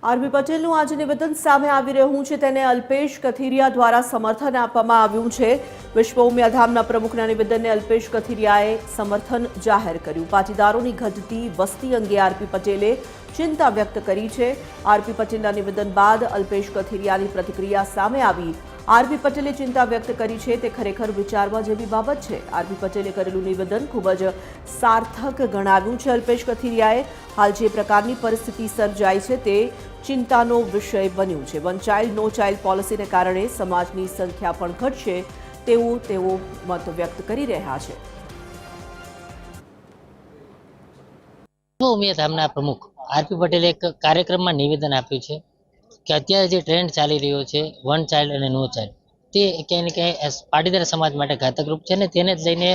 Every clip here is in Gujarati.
આરબી પટેલનું આજે નિવેદન સામે આવી રહ્યું છે તેને અલ્પેશ કથિરિયા દ્વારા સમર્થન આપવામાં આવ્યું છે। વિશ્વ ઉમિયાધામના પ્રમુખના નિવેદનને અલ્પેશ કથિરિયાએ સમર્થન જાહેર કર્યું। પાટીદારોની ઘટતી વસ્તી અંગે આરબી પટેલે ચિંતા વ્યક્ત કરી છે। આરબી પટેલના નિવેદન બાદ અલ્પેશ કથિરિયાની પ્રતિક્રિયા સામે આવી। આરબી પટેલે ચિંતા વ્યક્ત કરી છે તે ખરેખર વિચારવા જેવી બાબત છે। આરબી પટેલે કરેલું નિવેદન ખૂબ જ સાર્થક ગણાવ્યું છે। અલ્પેશ કથિરિયાએ હાલ જે પ્રકારની પરિસ્થિતિ સર્જાઈ છે તે ચિંતાનો વિષય બન્યું છે। વન ચાઇલ્ડ નો ચાઇલ્ડ પોલિસીને કારણે સમાજની સંખ્યા પણ ઘટશે તેવું તેઓ મત વ્યક્ત કરી રહ્યા છે। ઉમિયાધામના પ્રમુખ આરબી પટેલે એક કાર્યક્રમમાં નિવેદન આપ્યું છે કે અત્યારે જે ટ્રેન્ડ ચાલી રહ્યો છે વન ચાઇલ્ડ અને નો ચાઇલ્ડ તે ક્યાંય ને ક્યાંય પાટીદાર સમાજ માટે ઘાતકરૂપ છે ને તેને જ લઈને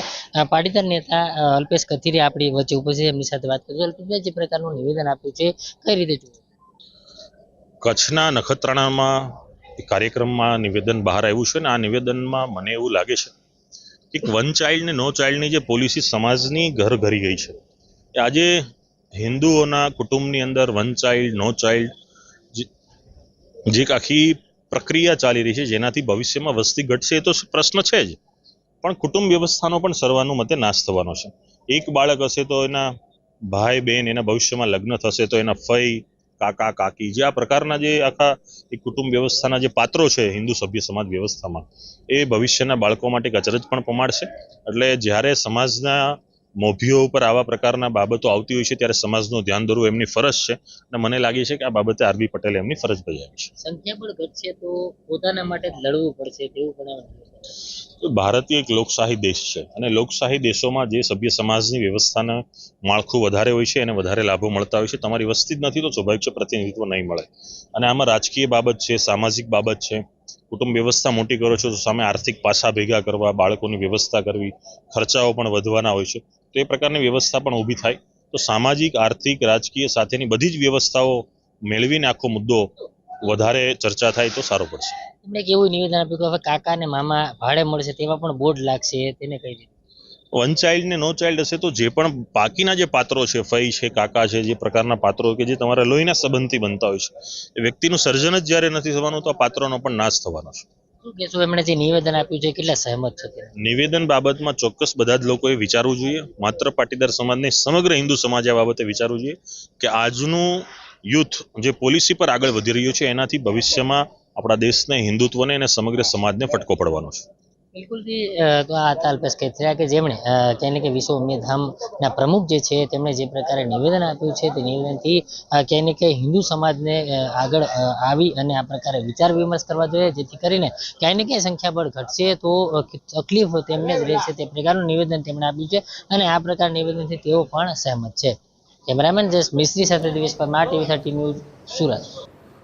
પાટીદાર નેતા અલ્પેશ કથિરિયા આપણી વચ્ચે ઉપસ્થિત એમની સાથે વાત કરી। અલ્પેશભાઈ જે પ્રકારનું નિવેદન આપ્યું છે કઈ રીતે જોયું? કચ્છના નખત્રાણામાં કાર્યક્રમમાં નિવેદન બહાર આવ્યું છે ને આ નિવેદનમાં મને એવું લાગે છે કે વન ચાઇલ્ડ ને નો ચાઇલ્ડની જે પોલિસી સમાજની ઘર ઘરી ગઈ છે આજે હિન્દુઓના કુટુંબની અંદર વન ચાઇલ્ડ નો ચાઇલ્ડ જે આખી પ્રક્રિયા ચાલી રહી છે જેનાથી ભવિષ્યમાં વસ્તી ઘટશે એ તો પ્રશ્ન છે જ, પણ કુટુંબ વ્યવસ્થાનો પણ સર્વાનુમતે નાશ થવાનો છે। એક બાળક હશે તો એના ભાઈ બહેન એના ભવિષ્યમાં લગ્ન થશે તો એના ફઈ કાકા કાકી જે આ પ્રકારના જે આખા એક કુટુંબ વ્યવસ્થાના જે પાત્રો છે હિન્દુ સભ્ય સમાજ વ્યવસ્થામાં એ ભવિષ્યના બાળકો માટે અચરજ પણ પમાડશે। એટલે જ્યારે સમાજના મોભીઓ ઉપર આવા પ્રકારના બાબતો આવતી હોય છે ત્યારે સમાજનું ધ્યાન દોરવું એમની ફરજ છે અને મને લાગે છે કે આ બાબતે આરબી પટેલે એમની ફરજ બજાવી છે। સંખ્યા પણ ઘટશે તો પોતાના માટે લડવું પડશે તેવું પણ ભારતીય એક લોકશાહી દેશ છે અને લોકશાહી દેશોમાં જે સભ્ય સમાજની વ્યવસ્થાના માળખું વધારે હોય છે એને વધારે લાભો મળતા હોય છે। તમારી વસ્તી જ નથી તો સ્વાભાવિક છે પ્રતિનિધિત્વ નહીં મળે અને આમાં રાજકીય બાબત છે, સામાજિક બાબત છે। કુટુંબ વ્યવસ્થા મોટી કરો છો તો સામે આર્થિક પાસા ભેગા કરવા, બાળકોની વ્યવસ્થા કરવી, ખર્ચાઓ પણ વધવાના હોય છે તો એ પ્રકારની વ્યવસ્થા પણ ઊભી થાય તો સામાજિક, આર્થિક, રાજકીય સાથેની બધી જ વ્યવસ્થાઓ મેળવીને આખો મુદ્દો વધારે ચર્ચા થાય તો સારો પડશે। એમણે કેવું નિવેદન આપ્યું કે હવે કાકા ને મામા ભાડે મળશે તેવા પણ બોર્ડ લાગશે તેને કઈ રીતે? વન ચાઇલ્ડ ને નો ચાઇલ્ડ હશે તો જે પણ બાકીના જે પાત્રો છે, ફઈ છે, કાકા છે, જે પ્રકારના પાત્રો કે જે તમારા લોહીના સંબંધથી બનતા હોય છે એ વ્યક્તિનું સર્જન જ જ્યારે નથી થવાનું તો આ પાત્રોનો પણ નાશ થવાનો છે। શું કહેશો એમણે જે નિવેદન આપ્યું છે કેટલા સહેમત છે? નિવેદન બાબતમાં ચોક્કસ બધા જ લોકોએ વિચારવું જોઈએ, માત્ર પાટીદાર સમાજ નહીં સમગ્ર હિન્દુ સમાજે આ બાબતે વિચારવું જોઈએ કે આજનું યુથ જે પોલિસી પર આગળ વધી રહ્યું છે એનાથી ભવિષ્યમાં આપણા દેશને, હિન્દુત્વને અને સમગ્ર સમાજને ફટકો પડવાનો છે। બિલકુલથી તો આ હતા અલ્પેશ કથિરિયા કે જેમણે કહીને કે વિશ્વ ઉમિયાધામના પ્રમુખ જે છે તેમણે જે પ્રકારે નિવેદન આપ્યું છે તે નિવેદનથી કહીને કે હિન્દુ સમાજને આગળ આવી અને આ પ્રકારે વિચાર વિમર્શ કરવા જોઈએ જેથી કરીને ક્યાંય ને ક્યાંય સંખ્યાબળ ઘટશે તો તકલીફ તેમને જ રહેશે તે પ્રકારનું નિવેદન તેમણે આપ્યું છે અને આ પ્રકારના નિવેદનથી તેઓ પણ સહેમત છે। કેમેરામેન જસ મિસ્ત્રી સાથે દિવેશ પરમાર, TV30 ન્યૂઝ, સુરત।